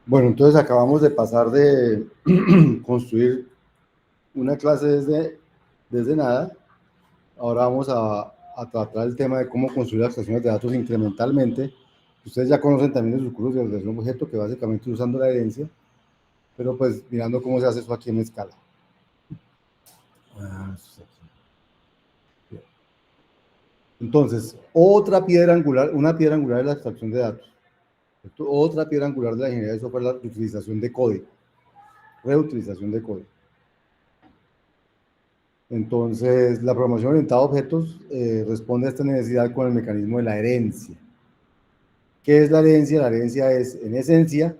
Bueno, entonces acabamos de pasar de construir una clase desde nada. Ahora vamos a tratar el tema de cómo construir abstracciones de datos incrementalmente. Ustedes ya conocen también de sus cursos de orientación objeto, que básicamente es usando la herencia, pero pues mirando cómo se hace eso aquí en escala. Entonces, una piedra angular es la abstracción de datos. Otra piedra angular de la ingeniería de software es la utilización de código, reutilización de código. Entonces, la programación orientada a objetos responde a esta necesidad con el mecanismo de la herencia. ¿Qué es la herencia? La herencia es, en esencia,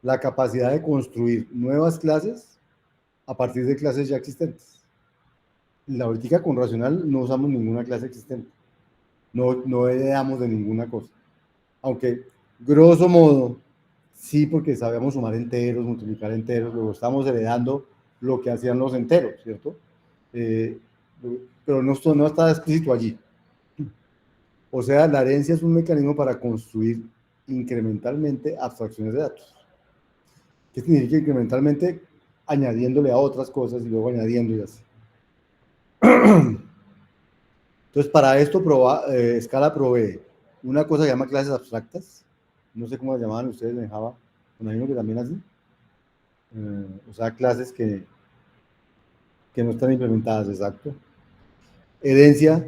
la capacidad de construir nuevas clases a partir de clases ya existentes. La ahorita con racional no usamos ninguna clase existente, no heredamos de ninguna cosa. Aunque, grosso modo, sí, porque sabemos sumar enteros, multiplicar enteros, luego estamos heredando lo que hacían los enteros, ¿cierto? Eh, pero no está explícito allí. O sea, la herencia es un mecanismo para construir incrementalmente abstracciones de datos. ¿Qué significa incrementalmente? Añadiéndole a otras cosas y luego añadiendo y así. Entonces, para esto Scala provee una cosa que se llama clases abstractas. No sé cómo las llamaban ustedes en Java. Me imagino que también así. O sea, clases que no están implementadas, exacto. Herencia.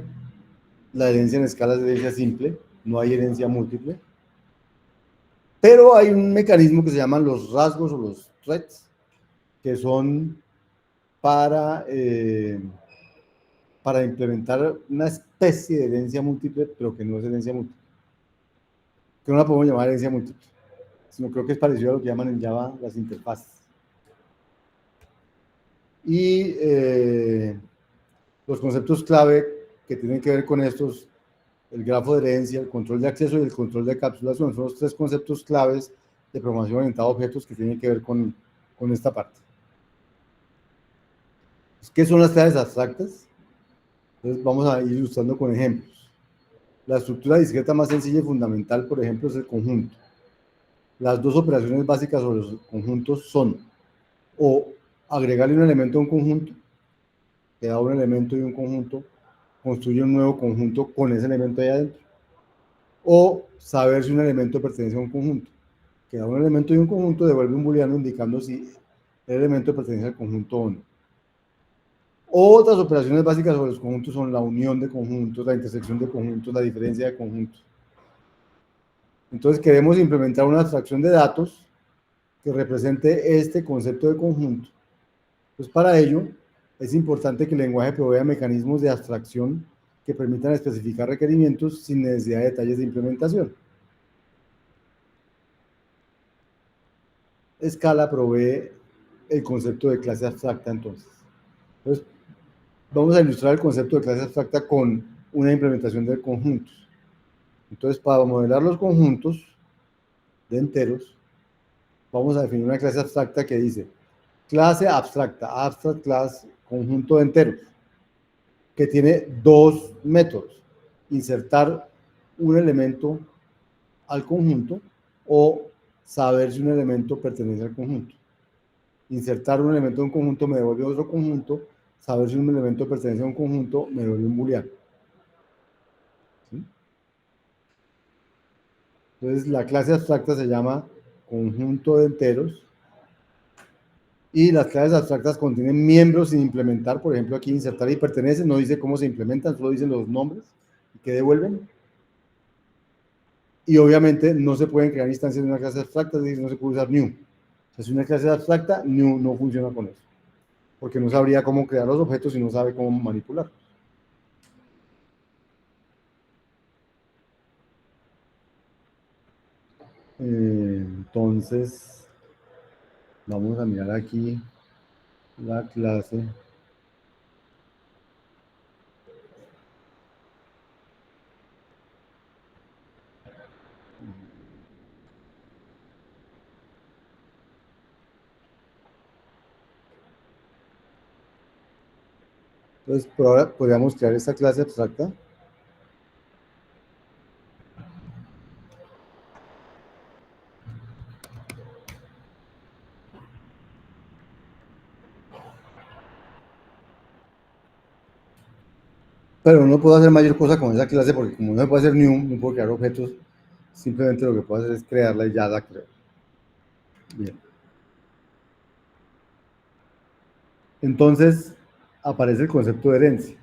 La herencia en escala es herencia simple. No hay herencia múltiple. Pero hay un mecanismo que se llaman los rasgos o los threads, que son para, para implementar una especie de herencia múltiple, pero que no es herencia múltiple. Que no la podemos llamar herencia múltiple, sino creo que es parecido a lo que llaman en Java las interfaces. Y los conceptos clave que tienen que ver con estos, el grafo de herencia, el control de acceso y el control de encapsulación, son los tres conceptos claves de programación orientada a objetos que tienen que ver con esta parte. ¿Qué son las clases abstractas? Entonces vamos a ir ilustrando con ejemplos. La estructura discreta más sencilla y fundamental, por ejemplo, es el conjunto. Las dos operaciones básicas sobre los conjuntos son o agregarle un elemento a un conjunto, que da un elemento y un conjunto, construye un nuevo conjunto con ese elemento ahí adentro, o saber si un elemento pertenece a un conjunto, que da un elemento y un conjunto, devuelve un booleano indicando si el elemento pertenece al conjunto o no. Otras operaciones básicas sobre los conjuntos son la unión de conjuntos, la intersección de conjuntos, la diferencia de conjuntos. Entonces queremos implementar una abstracción de datos que represente este concepto de conjunto. Pues para ello es importante que el lenguaje provea mecanismos de abstracción que permitan especificar requerimientos sin necesidad de detalles de implementación. Scala provee el concepto de clase abstracta entonces. Entonces, vamos a ilustrar el concepto de clase abstracta con una implementación de conjuntos. Entonces, para modelar los conjuntos de enteros, vamos a definir una clase abstracta que dice clase abstracta, abstract class, conjunto de enteros, que tiene dos métodos: insertar un elemento al conjunto o saber si un elemento pertenece al conjunto. Insertar un elemento en un conjunto me devuelve otro conjunto, saber si un elemento pertenece a un conjunto me devuelve un booleano. ¿Sí? Entonces, la clase abstracta se llama conjunto de enteros y las clases abstractas contienen miembros sin implementar. Por ejemplo, aquí insertar y pertenece no dice cómo se implementan, solo dicen los nombres que devuelven. Y obviamente no se pueden crear instancias de una clase abstracta, es decir, no se puede usar new. Si es una clase abstracta, new no funciona con eso, porque no sabría cómo crear los objetos y no sabe cómo manipular. Entonces, vamos a mirar aquí la clase. Entonces, por ahora podríamos crear esta clase abstracta. Pero no puedo hacer mayor cosa con esa clase porque como no se puede hacer new, no puedo crear objetos, simplemente lo que puedo hacer es crearla y ya la creo. Bien. Entonces aparece el concepto de herencia.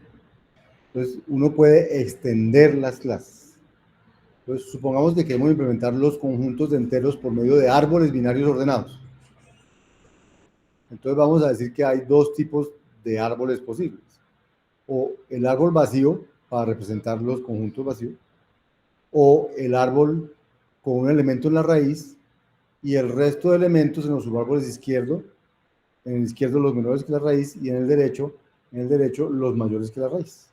Entonces uno puede extender las clases. Entonces supongamos que queremos implementar los conjuntos de enteros por medio de árboles binarios ordenados. Entonces vamos a decir que hay dos tipos de árboles posibles. O el árbol vacío para representar los conjuntos vacíos, o el árbol con un elemento en la raíz y el resto de elementos en los subárboles izquierdo, en el izquierdo los menores que la raíz y en el derecho los mayores que la raíz.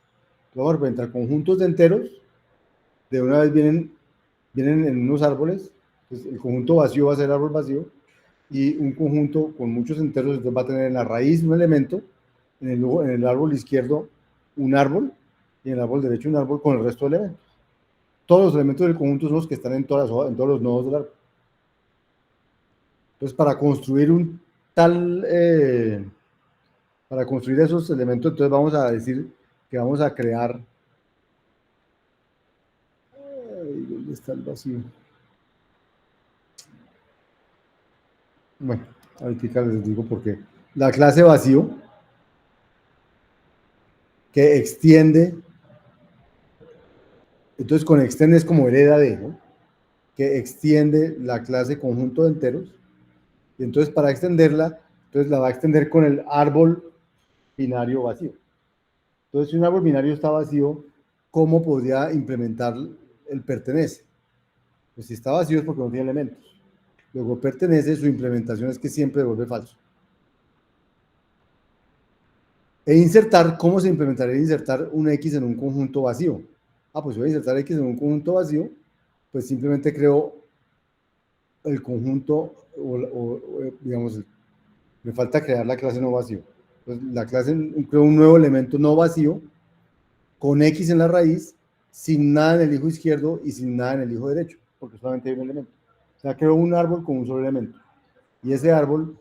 Entonces vamos a representar conjuntos de enteros, de una vez vienen en unos árboles, entonces el conjunto vacío va a ser árbol vacío, y un conjunto con muchos enteros, entonces va a tener en la raíz un elemento, en el árbol izquierdo un árbol, y en el árbol derecho un árbol con el resto de elementos. Todos los elementos del conjunto son los que están en en todos los nodos del árbol. Entonces, para construir esos elementos, entonces vamos a decir que vamos a crear, ¿dónde está el vacío? Bueno, ahorita les digo por qué. La clase vacío que extiende, entonces con extende es como hereda de, ¿no? Que extiende la clase conjunto de enteros, y entonces para extenderla, entonces la va a extender con el árbol binario vacío. Entonces, si un árbol binario está vacío, ¿cómo podría implementar el pertenece? Pues si está vacío es porque no tiene elementos. Luego pertenece, su implementación es que siempre devuelve falso. E insertar, ¿cómo se implementaría insertar un X en un conjunto vacío? Ah, pues voy a insertar X en un conjunto vacío, pues simplemente creo el conjunto, digamos, me falta crear la clase no vacío. Pues la clase, creo un nuevo elemento no vacío, con X en la raíz, sin nada en el hijo izquierdo y sin nada en el hijo derecho, porque solamente hay un elemento. O sea, creo un árbol con un solo elemento. Y ese árbol,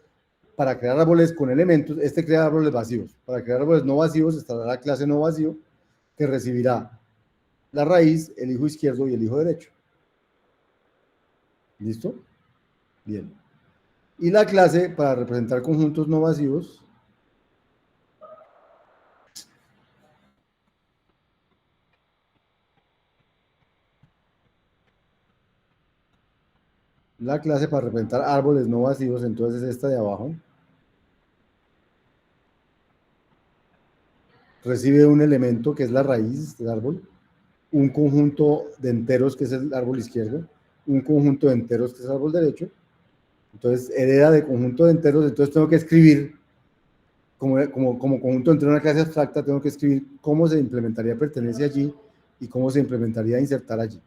para crear árboles con elementos, este crea árboles vacíos. Para crear árboles no vacíos, estará la clase no vacío, que recibirá la raíz, el hijo izquierdo y el hijo derecho. ¿Listo? Bien. Y la clase, para representar conjuntos no vacíos, la clase para representar árboles no vacíos, entonces es esta de abajo, recibe un elemento que es la raíz del árbol, un conjunto de enteros que es el árbol izquierdo, un conjunto de enteros que es el árbol derecho, entonces hereda de conjunto de enteros, entonces tengo que escribir, como conjunto de enteros en una clase abstracta, tengo que escribir cómo se implementaría pertenece allí y cómo se implementaría insertar allí.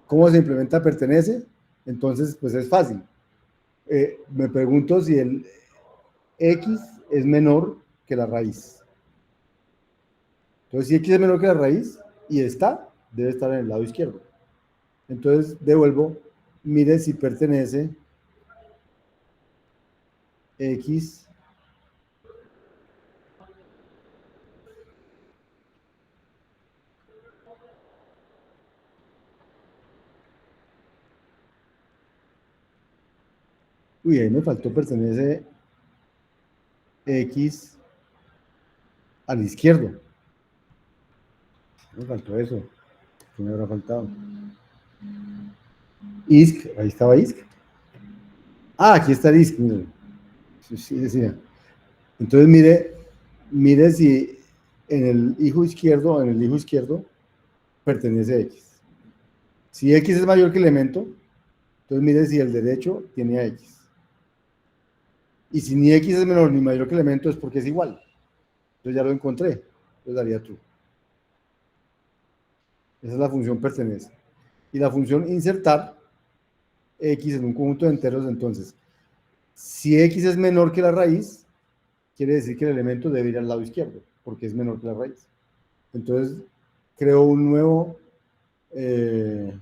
¿Cómo se implementa pertenece? Entonces, pues es fácil. Me pregunto si el X es menor que la raíz. Entonces, si X es menor que la raíz y está, debe estar en el lado izquierdo. Entonces, devuelvo, mire si pertenece X. Uy, ahí me faltó pertenece X al izquierdo. Me faltó eso. ¿Qué me habrá faltado? ISC, ahí estaba ISC. Ah, aquí está el ISC, mire. Sí, sí, decía. Entonces, mire si en el hijo izquierdo pertenece X. Si X es mayor que el elemento, entonces mire si el derecho tiene a X. Y si ni X es menor ni mayor que el elemento es porque es igual. Entonces ya lo encontré. Entonces daría true. Esa es la función pertenece. Y la función insertar X en un conjunto de enteros, entonces, si X es menor que la raíz, quiere decir que el elemento debe ir al lado izquierdo, porque es menor que la raíz. Entonces, creo eh,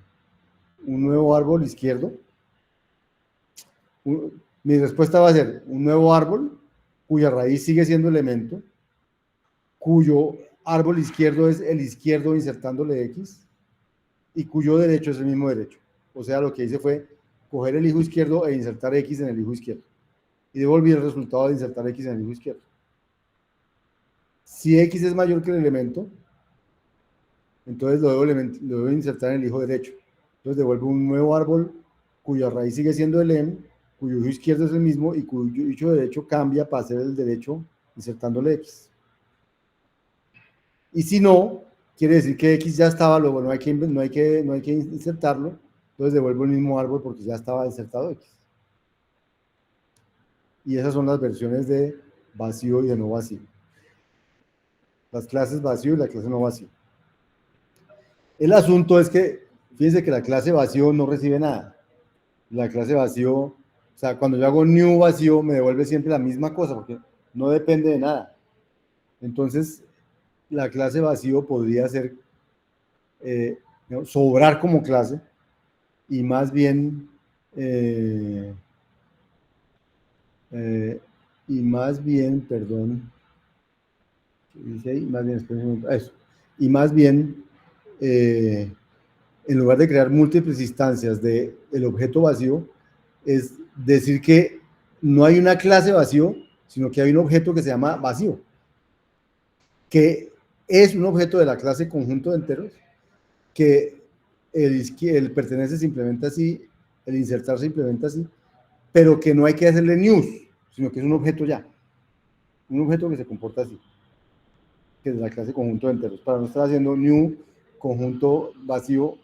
un nuevo árbol izquierdo. Mi respuesta va a ser un nuevo árbol cuya raíz sigue siendo elemento, cuyo árbol izquierdo es el izquierdo insertándole X y cuyo derecho es el mismo derecho. O sea, lo que hice fue coger el hijo izquierdo e insertar X en el hijo izquierdo. Y devolví el resultado de insertar X en el hijo izquierdo. Si X es mayor que el elemento, entonces lo debo insertar en el hijo derecho. Entonces devuelvo un nuevo árbol cuya raíz sigue siendo el M, cuyo hijo izquierdo es el mismo y cuyo hijo derecho cambia para ser el derecho insertándole X. Y si no, quiere decir que X ya estaba, luego no hay que insertarlo, entonces devuelvo el mismo árbol porque ya estaba insertado X. Y esas son las versiones de vacío y de no vacío. Las clases vacío y la clase no vacío. El asunto es que, fíjense que la clase vacío no recibe nada. La clase vacío, o sea, cuando yo hago new vacío, me devuelve siempre la misma cosa, porque no depende de nada. Entonces, la clase vacío podría ser, sobrar como clase, y más bien, eh, perdón, ¿qué dice ahí? Más bien, eso, y más bien, en lugar de crear múltiples instancias del objeto vacío, es decir que no hay una clase vacío, sino que hay un objeto que se llama vacío, que es un objeto de la clase conjunto de enteros, que el pertenece se implementa así, el insertar se implementa así, pero que no hay que hacerle news, sino que es un objeto ya, un objeto que se comporta así, que es la clase conjunto de enteros, para no estar haciendo new conjunto vacío,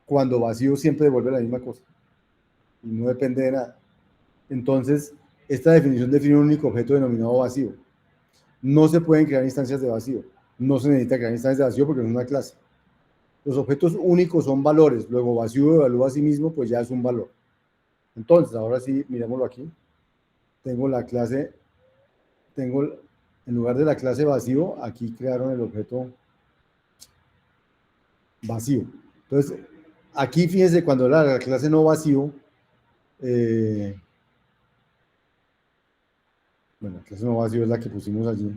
cuando vacío siempre devuelve la misma cosa y no depende de nada. Entonces, esta definición define un único objeto denominado vacío. No se pueden crear instancias de vacío. No se necesita crear instancias de vacío porque no es una clase. Los objetos únicos son valores. Luego, vacío evalúa a sí mismo, pues ya es un valor. Entonces, ahora sí, miremoslo aquí. Tengo la clase, en lugar de la clase vacío, aquí crearon el objeto vacío. Entonces, aquí fíjense, cuando la clase no vacío, bueno, la clase no vacío es la que pusimos allí,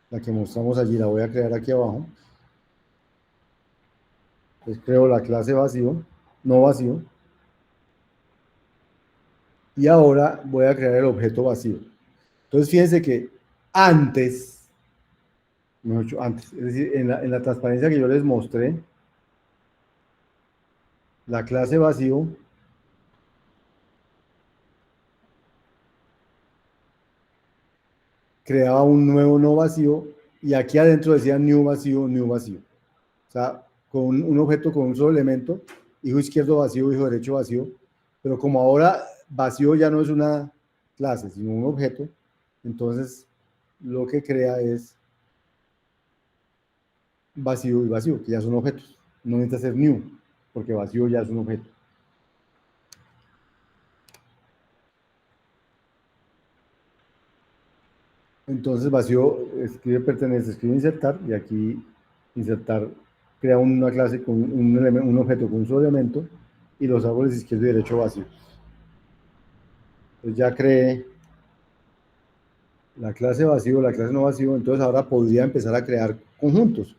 la que mostramos allí, la voy a crear aquí abajo. Entonces creo la clase vacío, no vacío, y ahora voy a crear el objeto vacío. Entonces fíjense que antes, mejor dicho, antes, es decir, en la transparencia que yo les mostré, la clase vacío creaba un nuevo no vacío y aquí adentro decía new vacío, new vacío. O sea, con un objeto con un solo elemento, hijo izquierdo vacío, hijo derecho vacío, pero como ahora vacío ya no es una clase, sino un objeto, entonces lo que crea es vacío y vacío, que ya son objetos. No necesita ser new, porque vacío ya es un objeto. Entonces vacío escribe pertenece, escribe insertar, y aquí insertar crea una clase con un objeto con un solo elemento, y los árboles izquierdo y derecho vacíos. Entonces ya creé la clase vacío, la clase no vacío, entonces ahora podría empezar a crear conjuntos.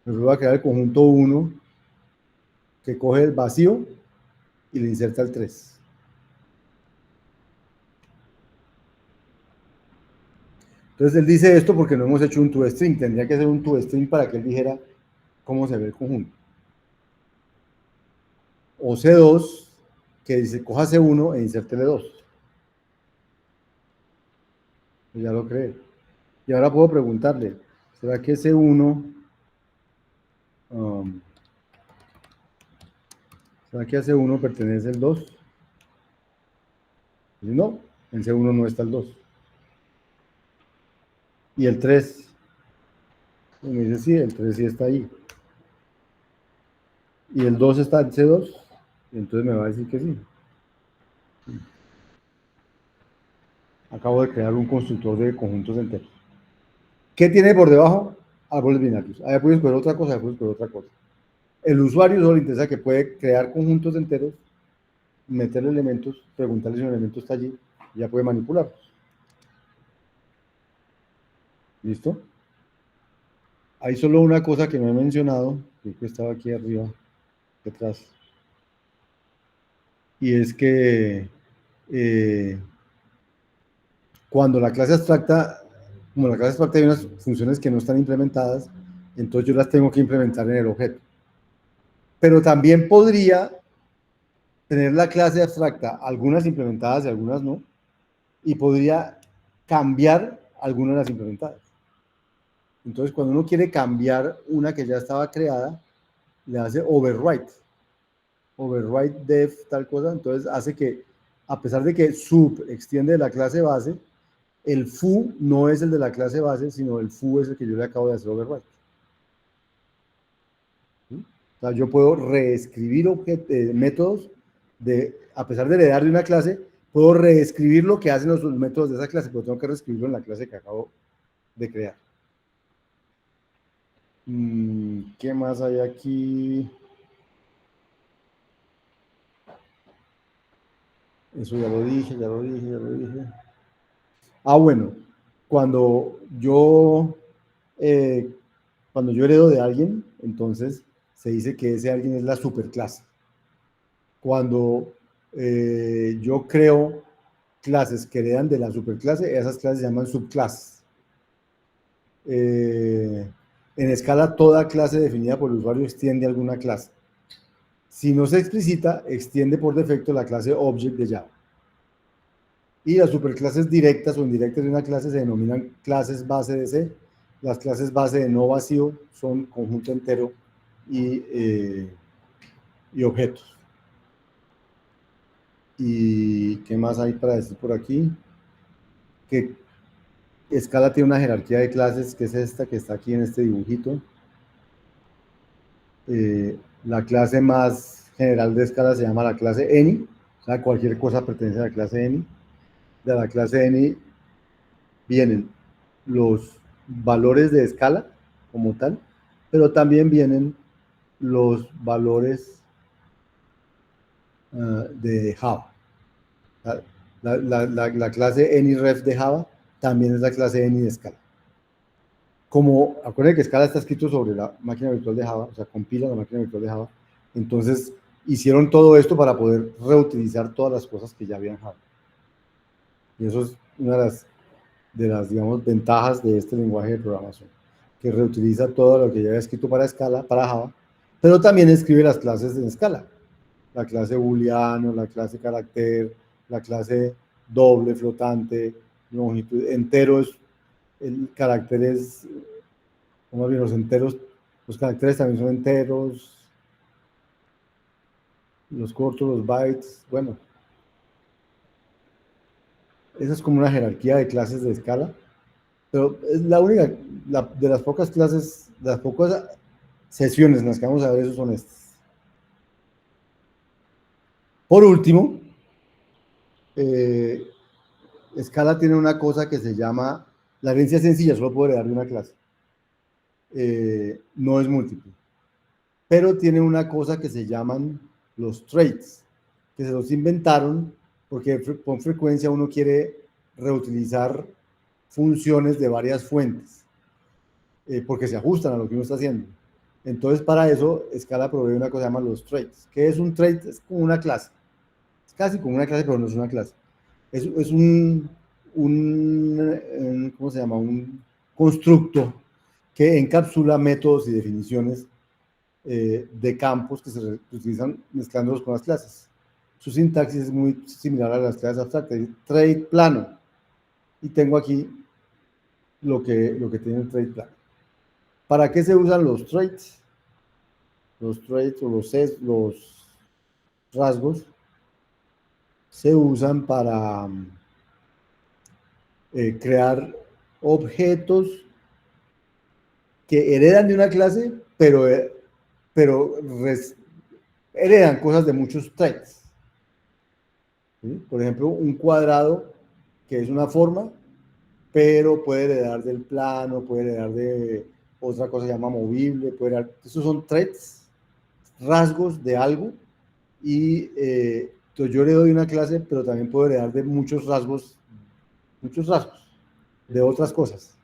Me voy a crear el conjunto 1 que coge el vacío y le inserta el 3. Entonces él dice esto porque no hemos hecho un toString, tendría que hacer un toString para que él dijera cómo se ve el conjunto. O C2, que dice coja C1 e insértele 2. Pues ya lo cree. Y ahora puedo preguntarle, ¿será que C1, ¿será que a C1 pertenece el 2? Y no, en C1 no está el 2. Y el 3, y me dice sí, el 3 sí está ahí. Y el 2 está en C2, y entonces me va a decir que sí. Acabo de crear un constructor de conjuntos enteros. ¿Qué tiene por debajo? Árboles binarios. Ahí puedes escoger otra cosa, puedes escoger otra cosa. El usuario solo le interesa que puede crear conjuntos enteros, meterle elementos, preguntarle si un elemento está allí, y ya puede manipularlos. ¿Listo? Hay solo una cosa que no he mencionado, creo que estaba aquí arriba, detrás, y es que eh, cuando la clase abstracta, como la clase abstracta hay unas funciones que no están implementadas, entonces yo las tengo que implementar en el objeto. Pero también podría tener la clase abstracta, algunas implementadas y algunas no, y podría cambiar algunas de las implementadas. Entonces, cuando uno quiere cambiar una que ya estaba creada, le hace override def, tal cosa, entonces hace que, a pesar de que sub extiende la clase base, el foo no es el de la clase base, sino el foo es el que yo le acabo de hacer override. ¿Sí? O sea, yo puedo reescribir métodos, a pesar de heredar de una clase, puedo reescribir lo que hacen los métodos de esa clase, pero tengo que reescribirlo en la clase que acabo de crear. ¿Qué más hay aquí? Eso ya lo dije, ya lo dije, ya lo dije. Ah, bueno, cuando yo, eh, cuando yo heredo de alguien, entonces se dice que ese alguien es la superclase. Cuando yo creo clases que heredan de la superclase, esas clases se llaman subclases. En escala, toda clase definida por el usuario extiende alguna clase. Si no se explicita, extiende por defecto la clase object de Java. Y las superclases directas o indirectas de una clase se denominan clases base de C. Las clases base de no vacío son conjunto entero y objetos. ¿Y qué más hay para decir por aquí? Que Scala tiene una jerarquía de clases, que es esta que está aquí en este dibujito. La clase más general de Scala se llama la clase any, o sea, cualquier cosa pertenece a la clase any. De la clase any vienen los valores de escala como tal, pero también vienen los valores de Java. La clase AnyRef de Java también es la clase Any de Scala. Como acuérdense que Scala está escrito sobre la máquina virtual de Java, o sea, compila la máquina virtual de Java, entonces hicieron todo esto para poder reutilizar todas las cosas que ya había en Java. Y eso es una de las, digamos, ventajas de este lenguaje de programación, que reutiliza todo lo que ya había escrito para Scala, para Java, pero también escribe las clases en Scala. La clase booleano, la clase carácter, la clase doble, flotante, longitud, enteros, el carácter es, como bien, los enteros, los caracteres también son enteros, los cortos, los bytes, bueno, esa es como una jerarquía de clases de escala, pero es la única, de las pocas clases, de las pocas sesiones en las que vamos a ver eso son estas. Por último, Scala tiene una cosa que se llama, la herencia sencilla, solo puedo heredar de una clase. No es múltiple. Pero tiene una cosa que se llaman los traits, que se los inventaron porque con frecuencia uno quiere reutilizar funciones de varias fuentes, porque se ajustan a lo que uno está haciendo. Entonces, para eso, Scala provee una cosa que se llama los traits. ¿Qué es un trait? Es como una clase. Es casi como una clase, pero no es una clase. Es ¿cómo se llama? Un constructo que encapsula métodos y definiciones de campos que se utilizan mezclándolos con las clases. Su sintaxis es muy similar a las clases abstractas. Trait plano. Y tengo aquí lo que tiene el trait plano. ¿Para qué se usan los traits? Los traits o los rasgos se usan para crear objetos que heredan de una clase, pero heredan cosas de muchos traits. ¿Sí? Por ejemplo, un cuadrado que es una forma, pero puede heredar del plano, puede heredar de otra cosa que se llama movible, puede heredar, esos son traits, rasgos de algo, y entonces yo le doy una clase, pero también puedo heredar de muchos rasgos de otras cosas.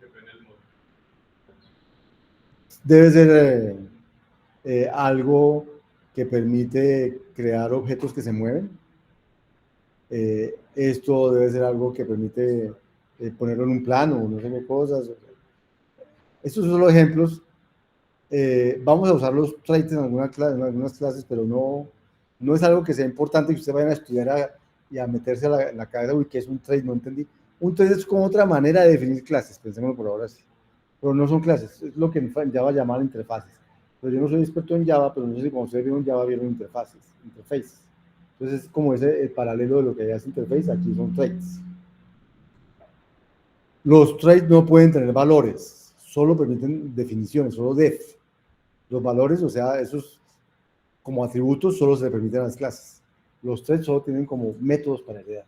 debe ser algo que permite crear objetos que se mueven. Esto debe ser algo que permite ponerlo en un plano, no sé qué cosas. Estos son los ejemplos. Vamos a usar los traits en en algunas clases, pero no es algo que sea importante que ustedes vayan a estudiar y a meterse en la cabeza, uy, ¿qué es un trait? No entendí. Un trait es como otra manera de definir clases, pensémoslo por ahora sí. Pero no son clases, es lo que en Java llaman interfaces. Pero yo no soy experto en Java, pero no sé si cuando ustedes vieron Java vieron interfaces. Entonces es como el paralelo de lo que allá es interface, aquí son traits. Los traits no pueden tener valores, solo permiten definiciones, solo def. Los valores, o sea, esos como atributos solo se le permiten a las clases. Los traits solo tienen como métodos para heredar.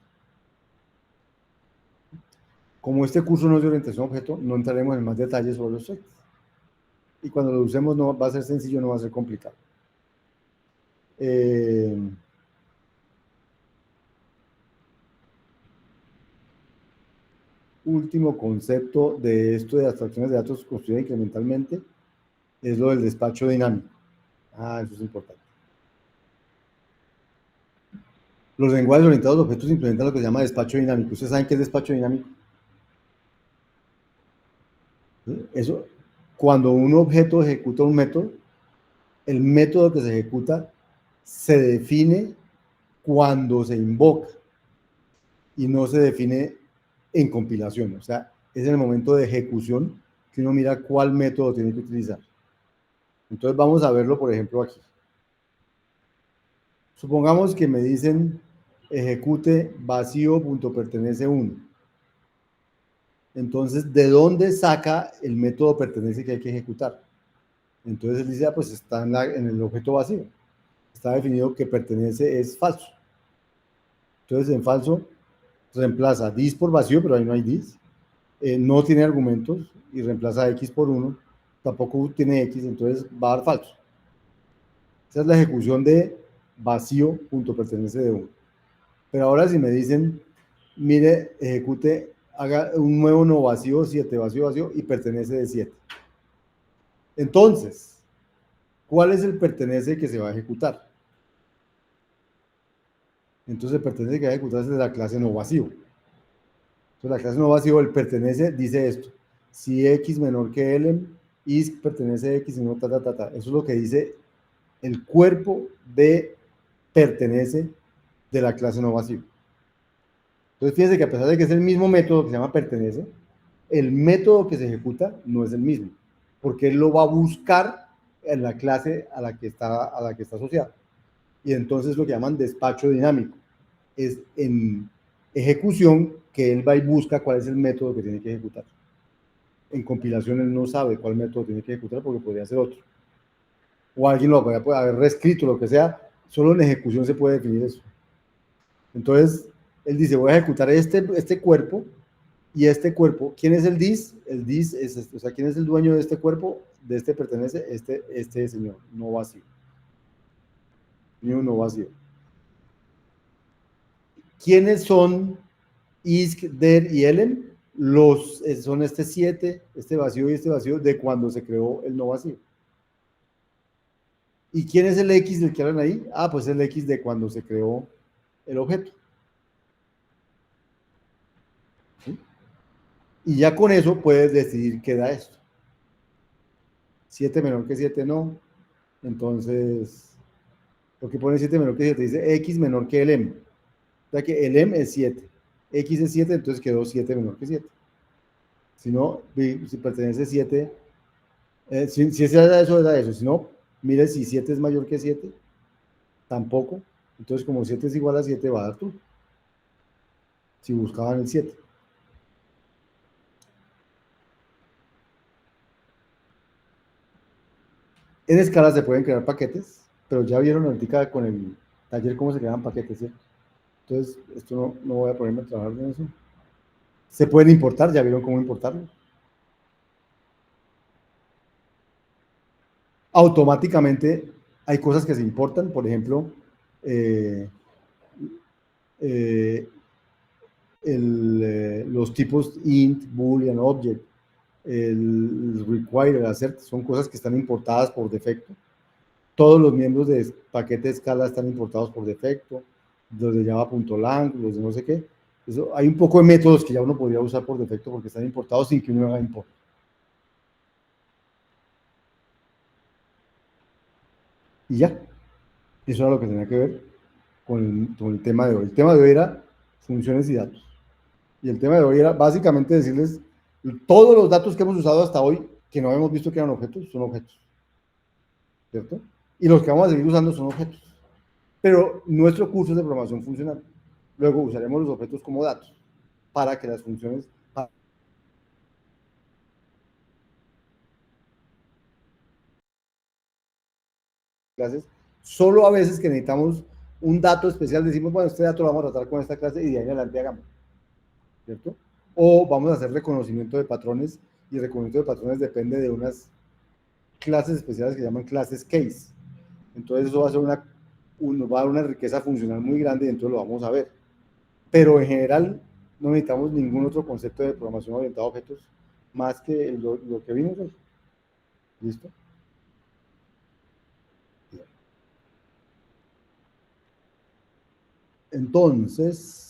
Como este curso no es de orientación a objeto, no entraremos en más detalles sobre los traits. Y cuando lo usemos no va a ser sencillo, no va a ser complicado. Último concepto de esto de abstracciones de datos construidas incrementalmente es lo del despacho dinámico. Eso es importante. Los lenguajes orientados a objetos implementan lo que se llama despacho dinámico. ¿Ustedes saben qué es despacho dinámico? Eso, cuando un objeto ejecuta un método, el método que se ejecuta se define cuando se invoca y no se define en compilación. O sea, es en el momento de ejecución que uno mira cuál método tiene que utilizar. Entonces vamos a verlo, por ejemplo, aquí. Supongamos que me dicen ejecute vacío.pertenece 1. Entonces, ¿de dónde saca el método pertenece que hay que ejecutar? Entonces él dice, pues está en el objeto vacío. Está definido que pertenece es falso. Entonces en falso reemplaza dis por vacío, pero ahí no hay dis. No tiene argumentos y reemplaza x por 1. Tampoco tiene x, entonces va a dar falso. Esa es la ejecución de vacío.pertenece de 1. Pero ahora si me dicen, mire, ejecute, haga un nuevo no vacío, 7, vacío, vacío, y pertenece de 7. Entonces, ¿cuál es el pertenece que se va a ejecutar? Entonces el pertenece que va a ejecutarse de la clase no vacío. Entonces la clase no vacío, el pertenece, dice esto. Si x menor que l, is pertenece a x y no ta, ta, ta, ta. Eso es lo que dice el cuerpo de pertenece de la clase no vacío. Entonces fíjense que a pesar de que es el mismo método que se llama pertenece, el método que se ejecuta no es el mismo, porque él lo va a buscar en la clase a la que está asociado. Y entonces lo que llaman despacho dinámico. Es en ejecución que él va y busca cuál es el método que tiene que ejecutar. En compilación él no sabe cuál método tiene que ejecutar porque podría ser otro. O alguien lo puede haber reescrito, lo que sea. Solo en ejecución se puede definir eso. Entonces, él dice, voy a ejecutar este cuerpo y este cuerpo. ¿Quién es el dis? El dis es, o sea, ¿quién es el dueño de este cuerpo? De este pertenece este señor, no vacío. No vacío. ¿Quiénes son Isk, Der y Elen? Son este 7, este vacío y este vacío de cuando se creó el no vacío. ¿Y quién es el X del que hablan ahí? Pues el X de cuando se creó el objeto. ¿Sí? Y ya con eso puedes decidir qué da esto. 7 menor que 7 no. Entonces, lo que pone 7 menor que 7 dice X menor que el M. O sea que el M es 7. X es 7, entonces quedó 7 menor que 7. Si no, si pertenece 7, si era eso, era eso. Si no, mire si 7 es mayor que 7, tampoco. Entonces, como 7 es igual a 7, va a dar true. Si buscaban el 7. En escala se pueden crear paquetes, pero ya vieron ahorita con el taller cómo se crean paquetes, ¿cierto? Entonces, esto no voy a ponerme a trabajar en eso. Se pueden importar, ya vieron cómo importarlo. Automáticamente hay cosas que se importan, por ejemplo, los tipos int, boolean, object. el require, el assert, son cosas que están importadas por defecto. Todos los miembros de paquete de escala están importados por defecto, los de java.lang, los de no sé qué. Eso, hay un poco de métodos que ya uno podría usar por defecto porque están importados sin que uno haga import. Y ya, eso era lo que tenía que ver con el tema de hoy. El tema de hoy era funciones y datos. Y el tema de hoy era básicamente decirles todos los datos que hemos usado hasta hoy, que no hemos visto que eran objetos, son objetos. ¿Cierto? Y los que vamos a seguir usando son objetos. Pero nuestro curso es de programación funcional. Luego usaremos los objetos como datos para que las funciones clases, solo a veces que necesitamos un dato especial, decimos, bueno, este dato lo vamos a tratar con esta clase y de ahí en adelante hagamos, ¿cierto? O vamos a hacer reconocimiento de patrones y el reconocimiento de patrones depende de unas clases especiales que llaman clases case. Entonces eso va a ser va a dar una riqueza funcional muy grande y entonces lo vamos a ver. Pero en general no necesitamos ningún otro concepto de programación orientada a objetos más que lo que vimos hoy. ¿Listo? Entonces,